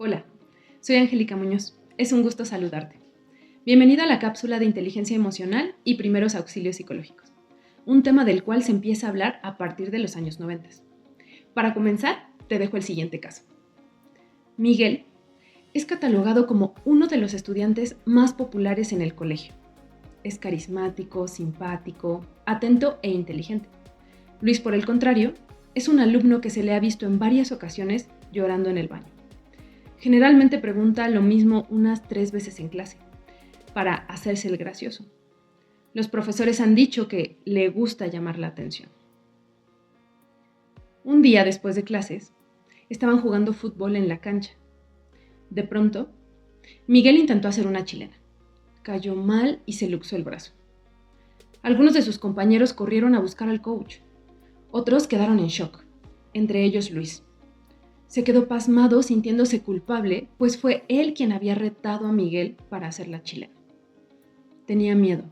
Hola, soy Angélica Muñoz. Es un gusto saludarte. Bienvenida a la cápsula de inteligencia emocional y primeros auxilios psicológicos, un tema del cual se empieza a hablar a partir de los años 90. Para comenzar, te dejo el siguiente caso. Miguel es catalogado como uno de los estudiantes más populares en el colegio. Es carismático, simpático, atento e inteligente. Luis, por el contrario, es un alumno que se le ha visto en varias ocasiones llorando en el baño. Generalmente pregunta lo mismo unas 3 veces en clase, para hacerse el gracioso. Los profesores han dicho que le gusta llamar la atención. Un día después de clases, estaban jugando fútbol en la cancha. De pronto, Miguel intentó hacer una chilena. Cayó mal y se luxó el brazo. Algunos de sus compañeros corrieron a buscar al coach. Otros quedaron en shock, entre ellos Luis. Se quedó pasmado sintiéndose culpable, pues fue él quien había retado a Miguel para hacer la chilena. Tenía miedo.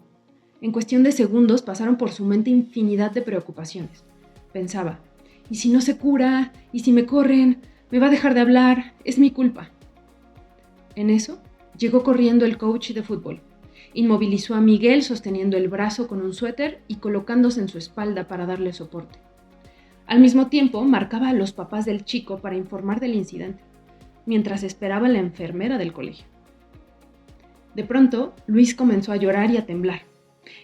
En cuestión de segundos pasaron por su mente infinidad de preocupaciones. Pensaba, ¿y si no se cura? ¿Y si me corren? ¿Me va a dejar de hablar? Es mi culpa. En eso, llegó corriendo el coach de fútbol. Inmovilizó a Miguel sosteniendo el brazo con un suéter y colocándose en su espalda para darle soporte. Al mismo tiempo, marcaba a los papás del chico para informar del incidente, mientras esperaba la enfermera del colegio. De pronto, Luis comenzó a llorar y a temblar.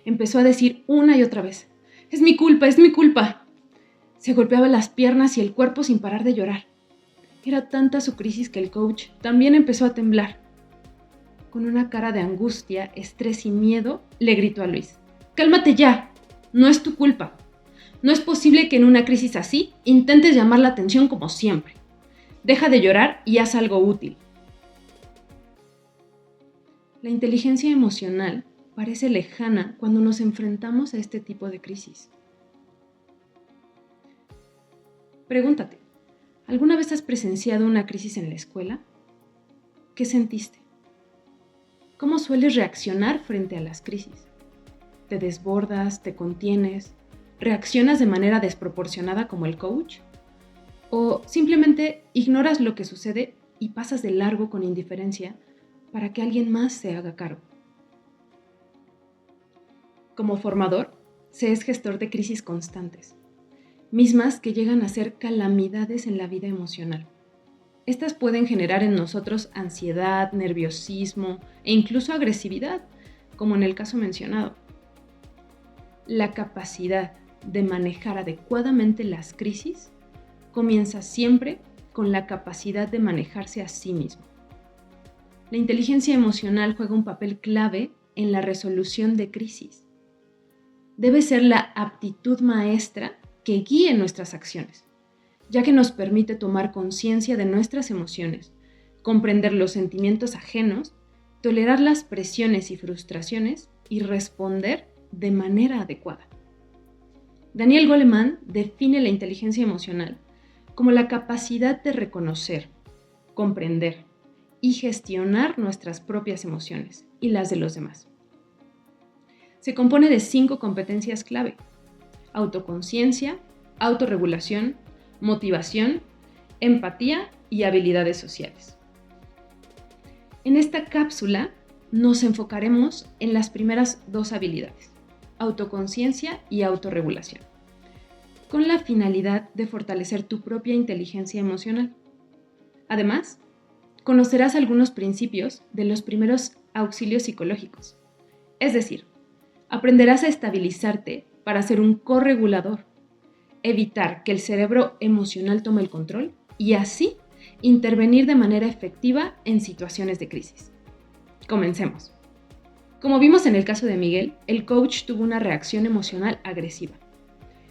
Empezó a decir una y otra vez, ¡es mi culpa, es mi culpa! Se golpeaba las piernas y el cuerpo sin parar de llorar. Era tanta su crisis que el coach también empezó a temblar. Con una cara de angustia, estrés y miedo, le gritó a Luis, ¡cálmate ya! No es tu culpa. No es posible que en una crisis así intentes llamar la atención como siempre. Deja de llorar y haz algo útil. La inteligencia emocional parece lejana cuando nos enfrentamos a este tipo de crisis. Pregúntate, ¿alguna vez has presenciado una crisis en la escuela? ¿Qué sentiste? ¿Cómo sueles reaccionar frente a las crisis? ¿Te desbordas, te contienes? ¿Reaccionas de manera desproporcionada como el coach? ¿O simplemente ignoras lo que sucede y pasas de largo con indiferencia para que alguien más se haga cargo? Como formador, se es gestor de crisis constantes, mismas que llegan a ser calamidades en la vida emocional. Estas pueden generar en nosotros ansiedad, nerviosismo e incluso agresividad, como en el caso mencionado. La capacidad de manejar adecuadamente las crisis comienza siempre con la capacidad de manejarse a sí mismo. La inteligencia emocional juega un papel clave en la resolución de crisis. Debe ser la aptitud maestra que guíe nuestras acciones, ya que nos permite tomar conciencia de nuestras emociones, comprender los sentimientos ajenos, tolerar las presiones y frustraciones y responder de manera adecuada. Daniel Goleman define la inteligencia emocional como la capacidad de reconocer, comprender y gestionar nuestras propias emociones y las de los demás. Se compone de 5 competencias clave: autoconciencia, autorregulación, motivación, empatía y habilidades sociales. En esta cápsula nos enfocaremos en las primeras 2 habilidades, autoconciencia y autorregulación, con la finalidad de fortalecer tu propia inteligencia emocional. Además, conocerás algunos principios de los primeros auxilios psicológicos, es decir, aprenderás a estabilizarte para ser un corregulador, evitar que el cerebro emocional tome el control y así intervenir de manera efectiva en situaciones de crisis. Comencemos. Como vimos en el caso de Miguel, el coach tuvo una reacción emocional agresiva.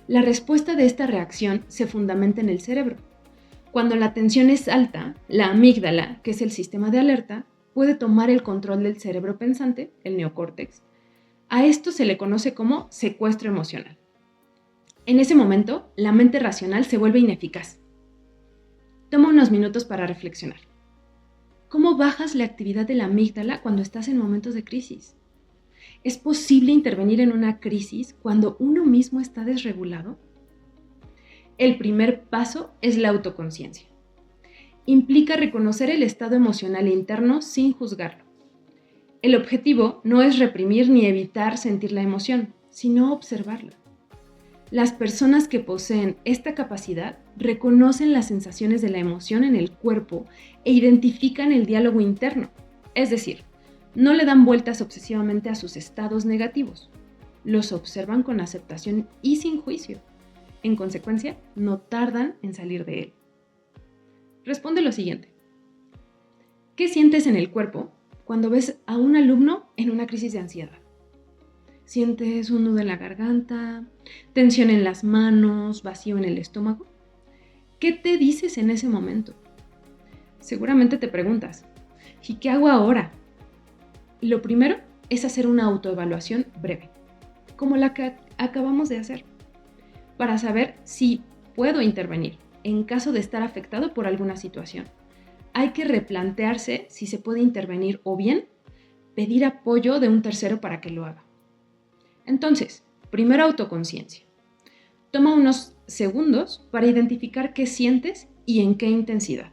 La respuesta de esta reacción se fundamenta en el cerebro. Cuando la tensión es alta, la amígdala, que es el sistema de alerta, puede tomar el control del cerebro pensante, el neocórtex. A esto se le conoce como secuestro emocional. En ese momento, la mente racional se vuelve ineficaz. Toma unos minutos para reflexionar. ¿Cómo bajas la actividad de la amígdala cuando estás en momentos de crisis? ¿Es posible intervenir en una crisis cuando uno mismo está desregulado? El primer paso es la autoconciencia. implica reconocer el estado emocional interno sin juzgarlo. El objetivo no es reprimir ni evitar sentir la emoción, sino observarla. Las personas que poseen esta capacidad reconocen las sensaciones de la emoción en el cuerpo e identifican el diálogo interno, es decir, no le dan vueltas obsesivamente a sus estados negativos, los observan con aceptación y sin juicio. En consecuencia, no tardan en salir de él. Responde lo siguiente. ¿Qué sientes en el cuerpo cuando ves a un alumno en una crisis de ansiedad? ¿Sientes un nudo en la garganta, tensión en las manos, vacío en el estómago? ¿Qué te dices en ese momento? Seguramente te preguntas, ¿y qué hago ahora? Lo primero es hacer una autoevaluación breve, como la que acabamos de hacer, para saber si puedo intervenir en caso de estar afectado por alguna situación. Hay que replantearse si se puede intervenir o bien pedir apoyo de un tercero para que lo haga. Entonces, primero autoconciencia. Toma unos segundos para identificar qué sientes y en qué intensidad.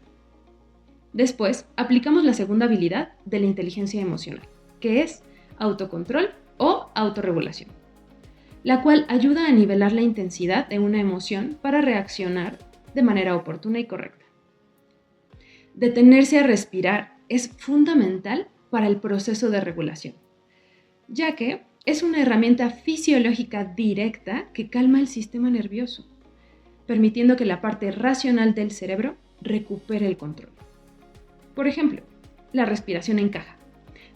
Después, aplicamos la segunda habilidad de la inteligencia emocional, que es autocontrol o autorregulación, la cual ayuda a nivelar la intensidad de una emoción para reaccionar de manera oportuna y correcta. Detenerse a respirar es fundamental para el proceso de regulación, ya que es una herramienta fisiológica directa que calma el sistema nervioso, permitiendo que la parte racional del cerebro recupere el control. Por ejemplo, la respiración en caja,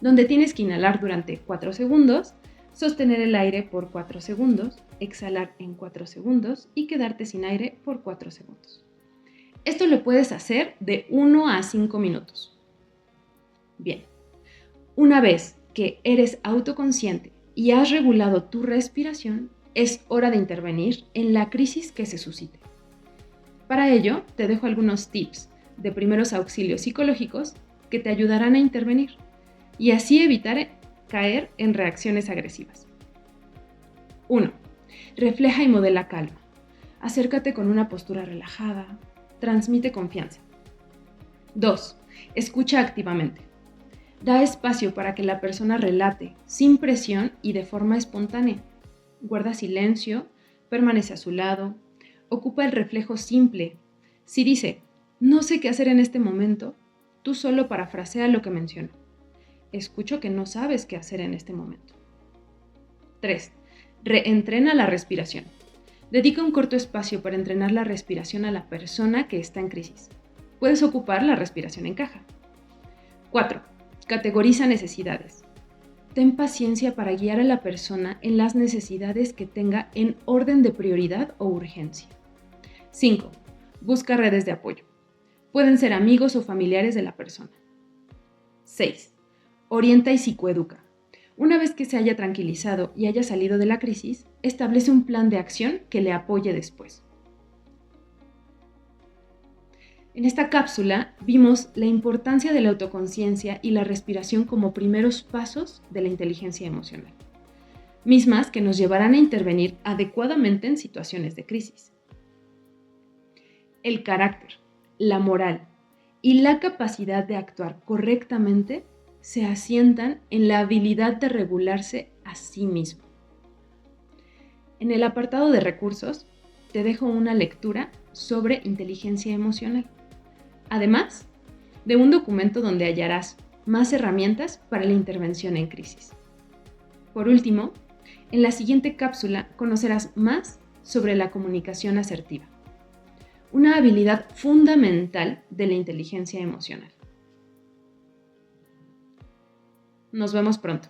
donde tienes que inhalar durante 4 segundos, sostener el aire por 4 segundos, exhalar en 4 segundos y quedarte sin aire por 4 segundos. Esto lo puedes hacer de 1 a 5 minutos. Bien, una vez que eres autoconsciente y has regulado tu respiración, es hora de intervenir en la crisis que se suscite. Para ello, te dejo algunos tips de primeros auxilios psicológicos que te ayudarán a intervenir y así evitar caer en reacciones agresivas. 1. Refleja y modela calma. Acércate con una postura relajada. Transmite confianza. 2. Escucha activamente. Da espacio para que la persona relate, sin presión y de forma espontánea. Guarda silencio, permanece a su lado, ocupa el reflejo simple. Si dice, no sé qué hacer en este momento, tú solo parafrasea lo que menciona. Escucho que no sabes qué hacer en este momento. 3. Reentrena la respiración. Dedica un corto espacio para entrenar la respiración a la persona que está en crisis. Puedes ocupar la respiración en caja. 4. Categoriza necesidades. Ten paciencia para guiar a la persona en las necesidades que tenga en orden de prioridad o urgencia. 5. Busca redes de apoyo. Pueden ser amigos o familiares de la persona. 6. Orienta y psicoeduca. Una vez que se haya tranquilizado y haya salido de la crisis, establece un plan de acción que le apoye después. En esta cápsula vimos la importancia de la autoconciencia y la respiración como primeros pasos de la inteligencia emocional, mismas que nos llevarán a intervenir adecuadamente en situaciones de crisis. El carácter, la moral y la capacidad de actuar correctamente se asientan en la habilidad de regularse a sí mismo. En el apartado de recursos, te dejo una lectura sobre inteligencia emocional, además de un documento donde hallarás más herramientas para la intervención en crisis. Por último, en la siguiente cápsula conocerás más sobre la comunicación asertiva, una habilidad fundamental de la inteligencia emocional. Nos vemos pronto.